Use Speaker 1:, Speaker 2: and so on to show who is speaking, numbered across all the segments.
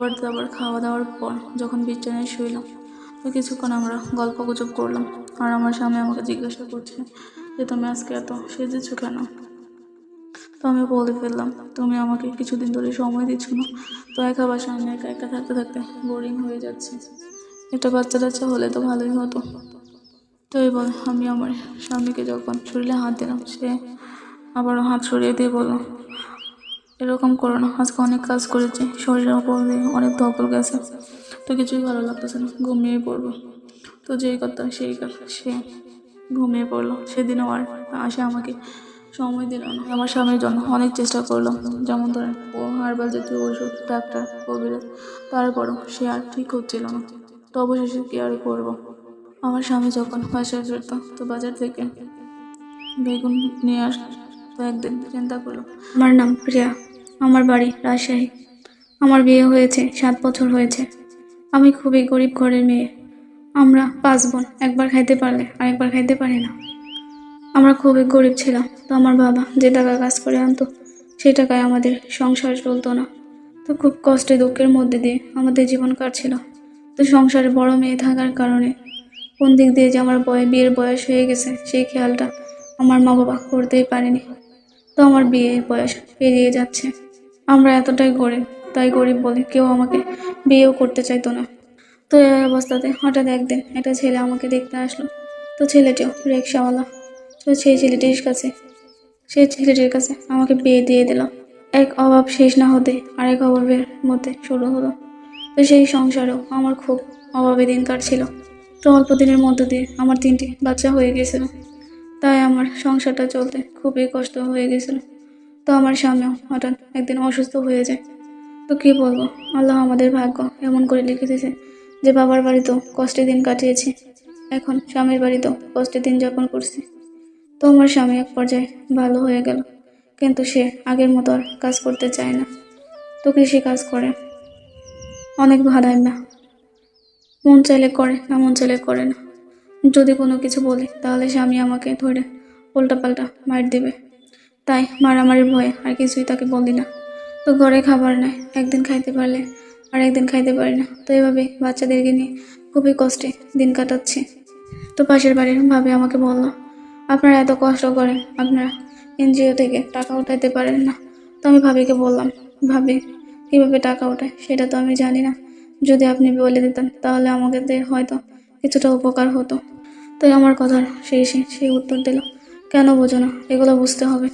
Speaker 1: আবার খাওয়া দাওয়ার পর যখন বিছানায় শুইলাম, তো কিছুক্ষণ আমরা গল্প গুজব করলাম। আর আমার স্বামী আমাকে জিজ্ঞাসা করছে যে তুমি আজকে এত সেজেছো কেন। তো আমি বলে ফেললাম, তুমি আমাকে কিছুদিন ধরে সময় দিচ্ছ না, তো একা বাসায় আমি একা একা থাকতে থাকতে বোরিং হয়ে যাচ্ছে। একটা বাচ্চা টাচ্চা হলে তো ভালোই হতো। তো এই বলে আমি আমার স্বামীকে যখন শরীরে হাত দিলাম, সে আবারও হাত সরিয়ে দিয়ে বলল, এরকম করো না, আজকে অনেক কাজ করেছি, শরীরের উপর দিয়ে অনেক ধকল গেছে, তো কিছুই ভালো লাগতেছে না, ঘুমিয়ে পড়বো। তো যেই কথা সেই কাজ, সে ঘুমিয়ে পড়লো। সেদিনও আর আসে আমাকে সময় দিল না। আমার স্বামীর জন্য অনেক চেষ্টা করলাম, যেমন ধরেন ও হার্বাল জাতীয় ওষুধ, ডাক্তার, কবিরাজ, তারপরও সে আর ঠিক হচ্ছিল না। তো অবশেষে কি আর করবো। আমার স্বামী যখন বাসায় ফিরতো, তো বাজার থেকে বেগুন নিয়ে আস। তো একদিন চিন্তা করলো,
Speaker 2: আমার নাম প্রিয়া, আমার বাড়ি রাজশাহী। আমার বিয়ে হয়েছে 7 বছর হয়েছে। আমি খুবই গরিব ঘরের মেয়ে। আমরা 5 বোন, একবার খাইতে পারলে আরেকবার খাইতে পারি না। আমরা খুবই গরিব ছিলাম। তো আমার বাবা যে টাকা কাজ করে আনতো, সেই টাকায় আমাদের সংসার চলতো না। তো খুব কষ্টে দুঃখের মধ্যে দিয়ে আমাদের জীবন কাটছিল। তো সংসারে বড় মেয়ে থাকার কারণে কোন দিক দিয়ে যে আমার বিয়ের বয়স হয়ে গেছে, সেই খেয়ালটা আমার মা বাবা করতেই পারেনি। তো আমার বিয়ের বয়স পেরিয়ে যাচ্ছে। আমরা এতটাই গরিব, তাই গরিব বলে কেউ আমাকে বিয়েও করতে চাইতো না। তো এই অবস্থাতে হঠাৎ একদিন একটা ছেলে আমাকে দেখতে আসলো। তো ছেলেটিও রিক্সাওয়ালা। তো সেই ছেলেটির কাছে আমাকে বিয়ে দিয়ে দিল। এক অভাব শেষ না হতে আরেক অভাবের মধ্যে শুরু হলো। তো সেই সংসারেও আমার খুব অভাবে দিন কাটছিল। তো অল্প দিনের মধ্য দিয়ে আমার 3টি বাচ্চা হয়ে গেছিল। তাই আমার সংসারটা চলতে খুবই কষ্ট হয়ে গেছিল। তো আমার স্বামীও হঠাৎ একদিন অসুস্থ হয়ে যায়। তো কি বলবো, আল্লাহ আমাদের ভাগ্য এমন করে লিখে দিয়েছে যে বাবার বাড়িতেও কষ্টে দিন কাটিয়েছি, এখন স্বামীর বাড়িতেও কষ্টে দিন যাপন করছি। তো আমার স্বামী এক পর্যায়ে ভালো হয়ে গেল, কিন্তু সে আগের মতো আর কাজ করতে চায় না। তো কৃষি কাজ করে, অনেক ভাড়ায় না, মন চাইলে করে না, মন চাইলে করে না। যদি কোনো কিছু বলি তাহলে স্বামী আমাকে ধরে উল্টাপাল্টা মার দেবে। তাই মারামারির ভয়ে আর কিছুই তাকে বলি না। তো ঘরে খাবার নাই, একদিন খাইতে পারলে আর একদিন খাইতে পারি না। তো এভাবে বাচ্চাদেরকে নিয়ে খুবই কষ্টে দিন কাটাচ্ছি। তো পাশের বাড়ির ভাবি আমাকে বলল, আপনারা এত কষ্ট করেন, আপনারা এনজিও থেকে টাকা উঠাইতে পারেন না। তো আমি ভাবিকে বললাম, ভাবি কীভাবে টাকা ওঠায় সেটা তো আমি জানি না, যদি আপনি বলে দিতেন তাহলে আমাদের হয়তো কিছুটা উপকার হতো। তাই আমার কথার শেষে সে উত্তর দিল, কেন বোঝো না, এগুলো বুঝতে হবে।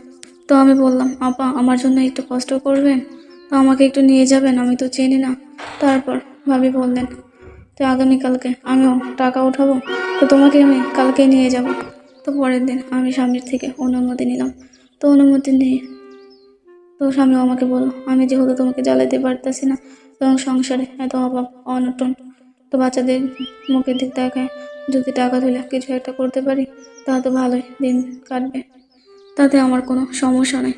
Speaker 2: তো আমি বললাম, আপা আমার জন্য একটু কষ্ট করবেন, তো আমাকে একটু নিয়ে যাবেন, আমি তো চিনি না। তারপর ভাবি বললেন, তো আগামীকালকে আমিও টাকা উঠাবো, তো তোমাকে আমি কালকে নিয়ে যাব। তো পরের দিন আমি স্বামীর থেকে অনুমতি নিলাম। তো অনুমতি নিয়ে তো স্বামীও আমাকে বলল, আমি যেহেতু তোমাকে জ্বালাইতে পারতেছি না এবং সংসারে এত অভাব অনটন, তো বাচ্চাদের মুখের দিক দেখায় যদি টাকা তুলে কিছু একটা করতে পারি তাহলে তো ভালোই দিন কাটবে, তাতে আমার কোনো সমস্যা নেই।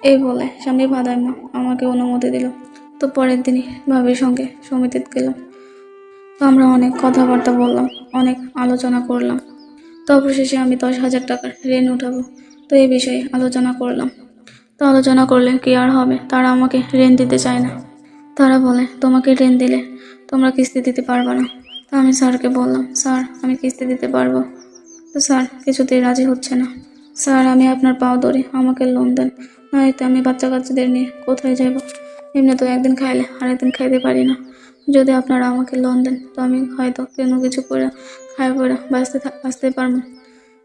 Speaker 2: এই বলে স্বামী ভাদাইমা আমাকে অনুমতি দিল। তো পরের দিনই ভাবির সঙ্গে সমিতিতে গেলাম। তো আমরা অনেক কথাবার্তা বললাম, অনেক আলোচনা করলাম। তো অবশেষে আমি 10,000 টাকার ঋণ উঠাবো, তো এই বিষয়ে আলোচনা করলাম। তো আলোচনা করলে কি আর হবে, তারা আমাকে ঋণ দিতে চায় না। তারা বলে, তোমাকে ঋণ দিলে তোমরা কিস্তি দিতে পারবে না। তো আমি স্যারকে বললাম, স্যার আমি কিস্তি দিতে পারবো। তো স্যার কিছুতেই রাজি হচ্ছে না। স্যার আমি আপনার পাও ধরি, আমাকে লোন দেন, নয়তো আমি বাচ্চা কাচ্চাদের নিয়ে কোথায় যাব। এমনি তো একদিন খাইলে আরেকদিন খাইতে পারি না। যদি আপনারা আমাকে লোন দেন তো আমি হয়তো কোনো কিছু করে খাই পরে বাঁচতে পারবো।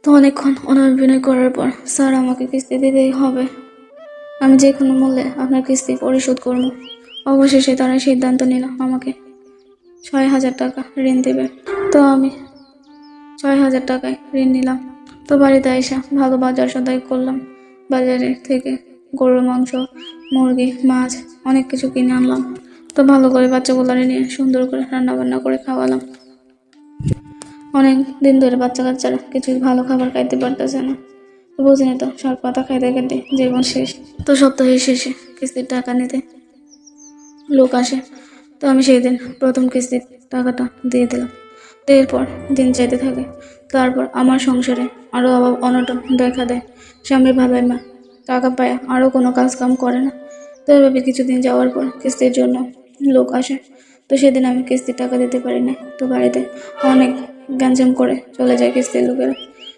Speaker 2: তো অনেকক্ষণ অভিনয় করার পর স্যার আমাকে কিস্তি দিতেই হবে, আমি যে কোনো মূল্যে আপনার কিস্তি পরিশোধ করবো। অবশেষে তারা সিদ্ধান্ত নিল আমাকে 6,000 টাকা ঋণ দেবে। তো আমি 6,000 টাকায় ঋণ নিলাম। তো বাড়িতে এসে ভালো বাজার সদাই করলাম। বাজারে থেকে গরুর মাংস, মুরগি, মাছ অনেক কিছু কিনে আনলাম। তো ভালো করে বাচ্চাগুলারে নিয়ে সুন্দর করে রান্না বান্না করে খাওয়ালাম। অনেক দিন ধরে বাচ্চা কাচ্চারা কিছু ভালো খাবার খাইতে পারতেছে না। তো বুঝিনি তো, শাক পাতা খাইতে খাইতে জীবন শেষ। তো সপ্তাহের শেষে কিস্তির টাকা নিতে লোক আসে। তো আমি সেই দিন প্রথম কিস্তির টাকাটা দিয়ে দিলাম। তো এরপর দিন চাইতে থাকে। তারপর আমার সংসারে আরও অভাব অনটন দেখা দেয়। স্বামী ভাবায় মা টাকা পায় আরও কোনো কাজ কাম করে না। তো এভাবে কিছুদিন যাওয়ার পর কিস্তির জন্য লোক আসে। তো সেদিন আমি কিস্তির টাকা দিতে পারি না, তো বাড়িতে অনেক গ্যাঞ্জাম করে চলে যায় কিস্তির লোকেরা।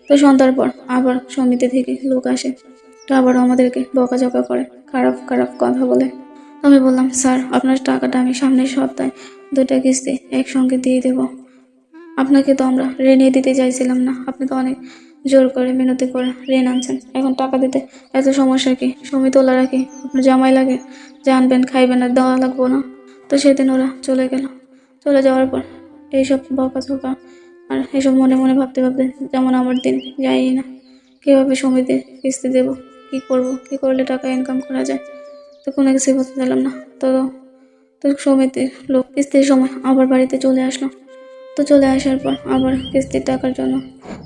Speaker 2: তো সন্ধ্যার পর আবার সমিতি থেকে লোক আসে, তো আবারও আমাদেরকে বকাঝকা করে, খারাপ খারাপ কথা বলে। তো আমি বললাম, স্যার আপনার টাকাটা আমি সামনের সপ্তাহে 2টা কিস্তি একসঙ্গে দিয়ে দেবো। আপনাকে তো আমরা ঋণই দিতে চাইছিলাম না, আপনি তো অনেক জোর করে মিনতি করে ঋণ আনছেন, এখন টাকা দিতে এত সমস্যা কি? সময় তোলা রাখি আপনার জামাই লাগে, যে আনবেন খাইবেন আর দেওয়া লাগবো না? তো সেদিন ওরা চলে গেল। চলে যাওয়ার পর এইসব বকাঝকা আর এসব মনে মনে ভাবতে ভাবতে যেমন আমার দিন যায়ই না। কীভাবে সমিতি কিস্তি দেবো, কী করবো, কী করলে টাকা ইনকাম করা যায়, তো কোনো কিছুই বলতে দিলাম না। তো তো সমিতির লোক কিস্তির সময় আবার বাড়িতে চলে আসলো। তো চলে আসার পর আবার কিস্তির টাকার জন্য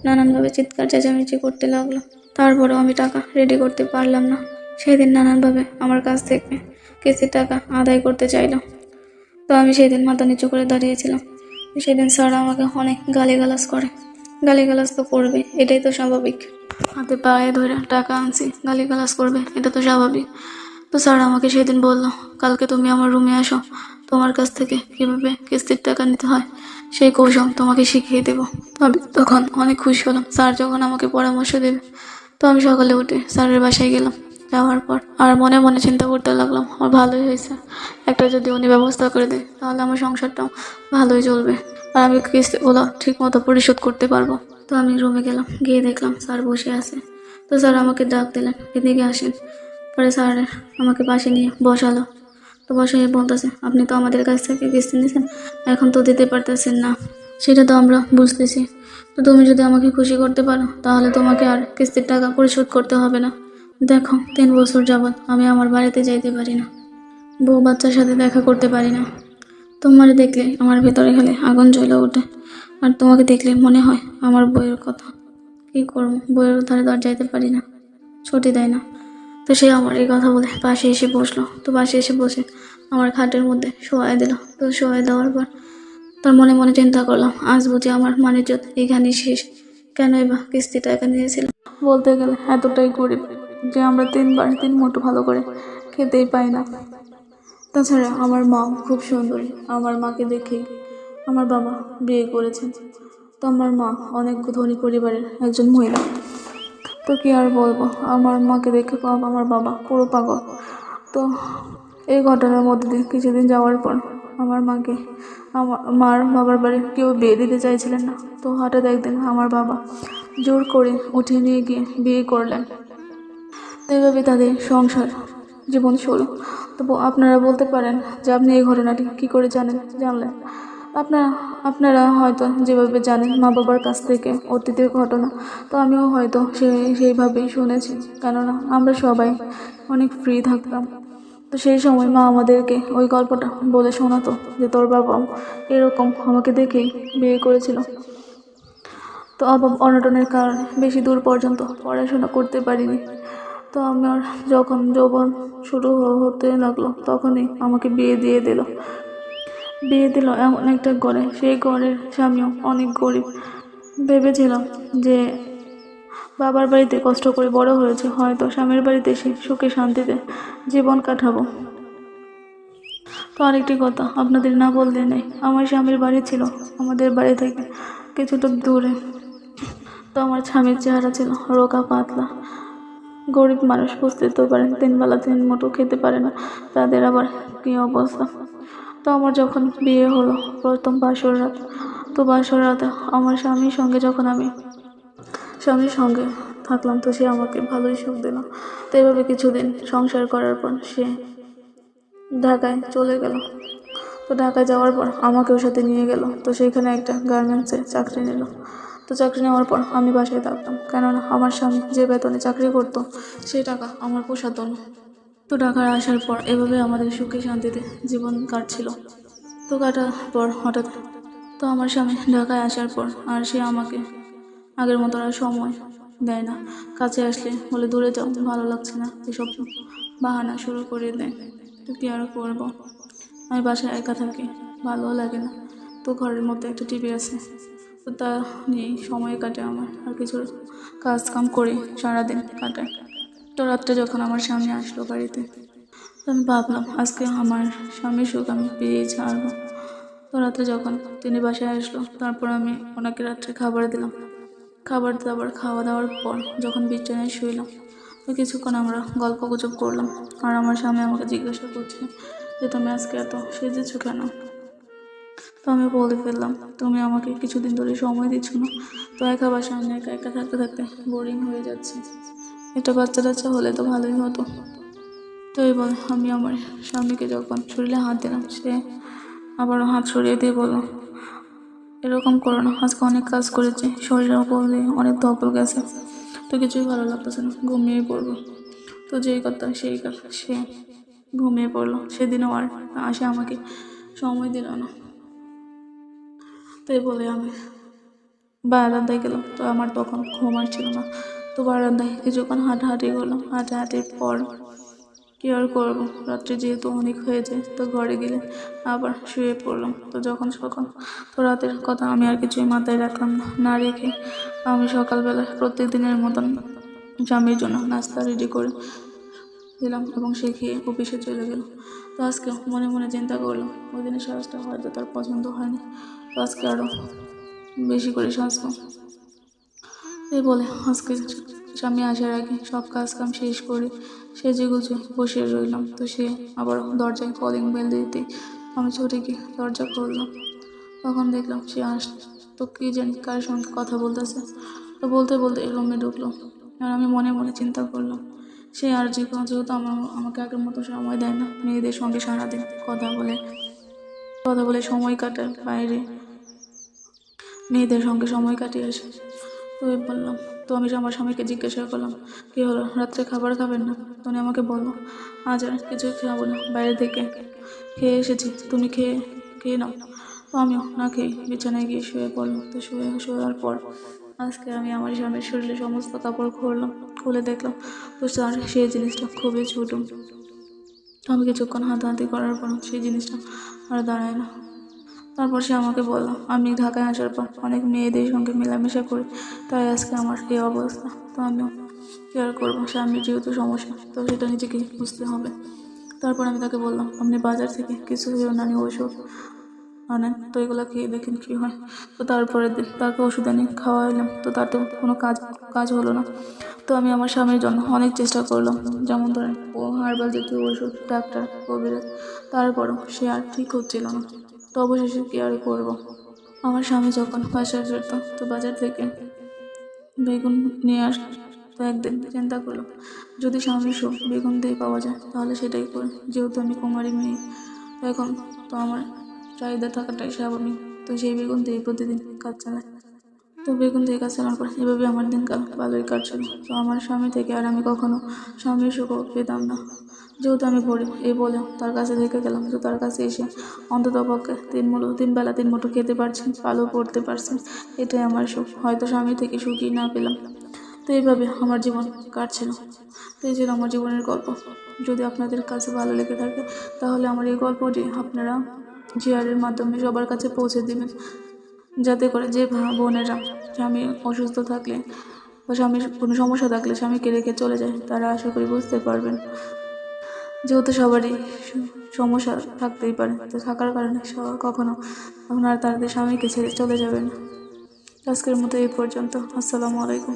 Speaker 2: নানানভাবে চিৎকার চেঁচামেচি করতে লাগলো। তারপরেও আমি টাকা রেডি করতে পারলাম না। সেদিন নানানভাবে আমার কাছ থেকে কিস্তির টাকা আদায় করতে চাইলো। তো আমি সেদিন মাথা নিচু করে দাঁড়িয়েছিলাম। সেদিন স্যার আমাকে অনেক গালিগালাজ করে। গালিগালাজ তো করবে, এটাই তো স্বাভাবিক। হাতে পায়ে ধরে টাকা আনছি, গালিগালাজ করবে, এটা তো স্বাভাবিক। তো স্যার আমাকে সেদিন বলল, কালকে তুমি আমার রুমে আসো, তোমার কাছ থেকে কীভাবে কিস্তির টাকা নিতে হয় সেই কৌশল তোমাকে শিখিয়ে দেবো। তো আমি তখন অনেক খুশি হলাম স্যার যখন আমাকে পরামর্শ দেবে। তো আমি সকালে উঠে স্যারের বাসায় গেলাম। যাওয়ার পর আর মনে মনে চিন্তা করতে লাগলাম, আমার ভালোই হয়েছে, একটা যদি উনি ব্যবস্থা করে দেয় তাহলে আমার সংসারটাও ভালোই চলবে, আর আমি কিস্তিগুলো ঠিক মতো পরিশোধ করতে পারবো। তো আমি রুমে গেলাম, গিয়ে দেখলাম স্যার বসে আছে। তো স্যার আমাকে ডাক দিলেন, এদিকে আসেন। পরে স্যার আমাকে পাশে নিয়ে বসালো। তো বসাই বলতেছে, আপনি তো আমাদের কাছ থেকে কিস্তি নিয়েছেন, এখন তো দিতে পারতেছেন না, সেটা তো আমরা বুঝতেছি। তো তুমি যদি আমাকে খুশি করতে পারো তাহলে তোমাকে আর কিস্তির টাকা পরিশোধ করতে হবে না। দেখো 3 বছর যাবৎ আমি আমার বাড়িতে যাইতে পারি না, বউ বাচ্চার সাথে দেখা করতে পারি না। তোমার দেখলে আমার ভেতরে খালি আগুন জ্বলে ওঠে, আর তোমাকে দেখলে মনে হয় আমার বইয়ের কথা। কী করবো, বইয়ের ধারে দর যাইতে পারি না, ছুটি দেয় না। তো সে আমার এই কথা বলে পাশে এসে বসলো। তো পাশে এসে বসে আমার খাটের মধ্যে শোয়াই দিল। তো শোয়াই দেওয়ার পর তার মনে মনে চিন্তা করলাম, আজ বুঝি আমার মানিজ্জত এখানেই শেষ, কেনই বা কিস্তি টাকা নিয়েছিলাম।
Speaker 1: বলতে গেলে এতটাই গরিব যে আমরা 3 বার 3 মুঠো ভালো করে খেতেই পাই না। তাছাড়া আমার মা খুব সুন্দরী, আমার মাকে দেখেই আমার বাবা বিয়ে করেছেন। তো আমার মা অনেক ধনী পরিবারের একজন মহিলা। তো কি আর বলবো, আমার মাকে দেখে আমার বাবা পুরো পাগল। তো এই ঘটনার মধ্যে দিয়ে কিছুদিন যাওয়ার পর আমার মাকে আমার মার বাবার বাড়ির কেউ বিয়ে দিতে চাইছিলেন না। তো হঠাৎ একদিন আমার বাবা জোর করে উঠিয়ে নিয়ে গিয়ে বিয়ে করলেন। তো এইভাবে তাদের সংসার জীবন শুরু। তো আপনারা বলতে পারেন যে আপনি এই ঘটনাটি কী করে জানলেন। আপনারা হয়তো যেভাবে জানেন মা বাবার কাছ থেকে অতীতের ঘটনা, তো আমিও হয়তো সেইভাবেই শুনেছি, কেননা আমরা সবাই অনেক ফ্রি থাকতাম। তো সেই সময় মা আমাদেরকে ওই গল্পটা বলে শোনাতো যে তোর বাবাও এরকম আমাকে দেখেই বিয়ে করেছিল। তো অভাব অনটনের কারণে বেশি দূর পর্যন্ত পড়াশোনা করতে পারিনি। তো আমার যখন যৌবন শুরু হতে লাগলো তখনই আমাকে বিয়ে দিল এমন একটা ঘরে, সেই ঘরের স্বামীও অনেক গরিব। ভেবেছিলাম যে বাবার বাড়িতে কষ্ট করে বড় হয়েছে, হয়তো স্বামীর বাড়িতে এসে সুখে শান্তিতে জীবন কাটাবো। তো আরেকটি কথা আপনাদের না বললে নেই, আমার স্বামীর বাড়ি ছিল আমাদের বাড়ি থেকে কিছুটা দূরে। তো আমার স্বামীর চেহারা ছিল রোগা পাতলা, গরিব মানুষ, বুঝতে তো পারেন 3 বেলা 3 মুঠো খেতে পারে না, তাদের আবার কী অবস্থা। তো আমার যখন বিয়ে হলো প্রথম বাসর রাত, তো বাসর রাতে আমার স্বামীর সঙ্গে থাকলাম। তো সে আমাকে ভালোই সুখ দিল। তো এভাবে কিছুদিন সংসার করার পর সে ঢাকায় চলে গেল। তো ঢাকায় যাওয়ার পর আমাকেও সাথে নিয়ে গেল। তো সেইখানে একটা গার্মেন্টসে চাকরি নিল। তো চাকরি নেওয়ার পর আমি বাসায় থাকতাম, কেননা আমার স্বামী যে বেতনে চাকরি করতো সেই টাকা আমার পোষাতো না। তো ঢাকায় আসার পর এভাবে আমাদের সুখে শান্তিতে জীবন কাটছিল। তো কাটার পর হঠাৎ তো আমার স্বামী ঢাকায় আসার পর আর সে আমাকে আগের মতো আর সময় দেয় না। কাছে আসলে বলে দূরে যাও, ভালো লাগছে না, এসব বাহানা শুরু করে দেয়। তো কী আর করবো, আমি বাসায় একা থাকি, ভালোও লাগে না। তো ঘরের মধ্যে একটা টিভি আছে, তো তা নিয়েই সময় কাটে আমার, আর কিছু কাজ কাম করে সারাদিন কাটায়। তো রাত্রে যখন আমার সামনে আসলো বাড়িতে, তো আমি ভাবলাম আজকে আমার স্বামীর সুখ আমি পেয়ে ছাড়বো। তো রাত্রে যখন তিনি বাসায় আসলো, তারপর আমি ওনাকে রাত্রে খাবার দিলাম। খাবার দাবার খাওয়া দাওয়ার পর যখন বিছানায় শুইলাম, তো কিছুক্ষণ আমরা গল্প গুজব করলাম। আর আমার স্বামী আমাকে জিজ্ঞাসা করছে যে তুমি আজকে এত সেজেছো কেন। তো আমি বলে ফেললাম, তুমি আমাকে কিছুদিন ধরে সময় দিচ্ছ না, তো একা বাসায় আমি একা একা থাকতে থাকতে বোরিং হয়ে যাচ্ছে। একটা বাচ্চা টাচ্চা হলে তো ভালোই হতো। তো এই বলে আমি আমার স্বামীকে যখন শরীরে হাত দিলাম, সে আবারও হাত সরিয়ে দিয়ে বলল, এরকম করো না, আজকে অনেক কাজ করেছি, শরীরের উপর দিয়ে অনেক ধকল গেছে, তো কিছুই ভালো লাগতেছে না, ঘুমিয়ে পড়বো। তো যেই কথা সেই কাজ, সে ঘুমিয়ে পড়লো। সেদিনও আর আসে আমাকে সময় দিল না। তাই বলে আমি বারান্দায় গেলাম, তো আমার তখন ঘুম আসছিল না। তো বারান্দায় কিছুক্ষণ হাঁটাহাঁটি করলাম। হাঁটাহাঁটির পর কি আর করবো, রাত্রে যেহেতু অনেক হয়ে যায়, তো ঘরে গেলে আবার শুয়ে পড়লাম। তো যখন সকাল, তো রাতের কথা আমি আর কিছুই মাথায় রাখলাম না রেখে আমি সকালবেলা প্রত্যেক দিনের মতন স্বামীর জন্য নাস্তা রেডি করে দিলাম এবং সে খেয়ে অফিসে চলে গেল। তো আজকে মনে মনে চিন্তা করলাম, ওই দিনের সাজটা হয়তো তার পছন্দ হয়নি, তো আজকে আরও বেশি করে সাজবো। এই বলে আজকে স্বামী আসার আগে সব কাজ কাম শেষ করে সেজে গুজে বসে রইলাম। তো সে আবার দরজায় কলিং বেল দিতে আমি ছুটে গিয়ে দরজা খুললাম। তখন দেখলাম সে তো কি জানি কার সঙ্গে কথা বলতেছে। তো বলতে বলতে রুমে ঢুকলো। আর আমি মনে মনে চিন্তা করলাম, সে আর যেহেতু আমাকে আগের মতো সময় দেয় না, মেয়েদের সঙ্গে সারাদিন কথা বলে সময় কাটায় বাইরে, মেয়েদের সঙ্গে সময় কাটিয়ে আসে। তো আমি বললাম, তো আমি আমার স্বামীকে জিজ্ঞাসা করলাম, কী হলো, রাত্রে খাবার খাবেন না? তো উনি আমাকে বললো, আজ আর কিছু খাবো না, বাইরে থেকে খেয়ে এসেছি, তুমি খেয়ে নাও। তো আমিও না খেয়ে বিছানায় গিয়ে শুয়ে পড়লাম। তো শোয়ার পর আজকে আমি আমার স্বামীর শরীরে সমস্ত কাপড় খুলে দেখলাম, তো তার সেই জিনিসটা খুবই ছোটো। তো আমি কিছুক্ষণ হাতাহাতি করার পর সেই জিনিসটা আর দাঁড়ায় না। তারপর সে আমাকে বলল, আমি ঢাকায় আসার পর অনেক মেয়েদের সঙ্গে মেলামেশা করি, তাই আজকে আমার এই অবস্থা। তো আমিও কেয়ার করবো, স্বামীর যেহেতু সমস্যা, তো সেটা নিজেকে বুঝতে হবে। তারপর আমি তাকে বললাম, আপনি বাজার থেকে কিছু ইউনানি ওষুধ আনেন, তো এগুলো খেয়ে দেখেন কী হয়। তো তারপরের দিন তাকে ওষুধ এনে খাওয়াইলাম, তো তাতেও কোনো কাজ হলো না। তো আমি আমার স্বামীর জন্য অনেক চেষ্টা করলাম, যেমন ধরেন ও হার্বাল জাতীয় ওষুধ, ডাক্তার, কবিরাজ, তারপরও সে আর ঠিক হচ্ছিল না। তো অবশেষে কি আর করবো। আমার স্বামী যখন বাসায় ফিরত, তো বাজার থেকে বেগুন নিয়ে আস। তো একদিন চিন্তা করলাম, যদি স্বামীর সুখ বেগুন দিয়ে পাওয়া যায় তাহলে সেটাই করি, যেহেতু আমি কুমারী মেয়ে, তো এখন তো আমার চাহিদা থাকাটাই স্বাভাবিক। তো সেই বেগুন দিয়ে প্রতিদিন কাজ চালায়। তো বেগুন দিয়ে কাজ চালানোর পর এভাবে আমার দিনকাল ভালোই কাটছিল। তো আমার স্বামী থেকে আর আমি কখনো স্বামীর সুখও পেতাম না, যেহেতু আমি বলে তার কাছে থেকে গেলাম। তো তার কাছে এসে অন্তত পক্ষে তিন বেলা 3 মুঠো খেতে পারছি, ভালো পড়তে পারছি, এটাই আমার সুখ। হয়তো স্বামী থেকে সুখই না পেলাম। তো এইভাবে আমার জীবন কাটছিল। তো এই ছিল আমার জীবনের গল্প। যদি আপনাদের কাছে ভালো লেগে থাকে তাহলে আমার এই গল্পটি আপনারা শেয়ারের মাধ্যমে সবার কাছে পৌঁছে দিবেন, যাতে করে যে বোনেরা স্বামী অসুস্থ থাকলে বা স্বামীর কোনো সমস্যা থাকলে স্বামীকে রেখে চলে যায়, তারা আশা করি বুঝতে পারবেন। যেহেতু সবারই সমস্যা থাকতেই পারে, তো থাকার কারণে কখনো আপনারা তাদের স্বামীকে ছেড়ে চলে যাবেন। আজকের মতো এই পর্যন্ত। আসসালামু আলাইকুম।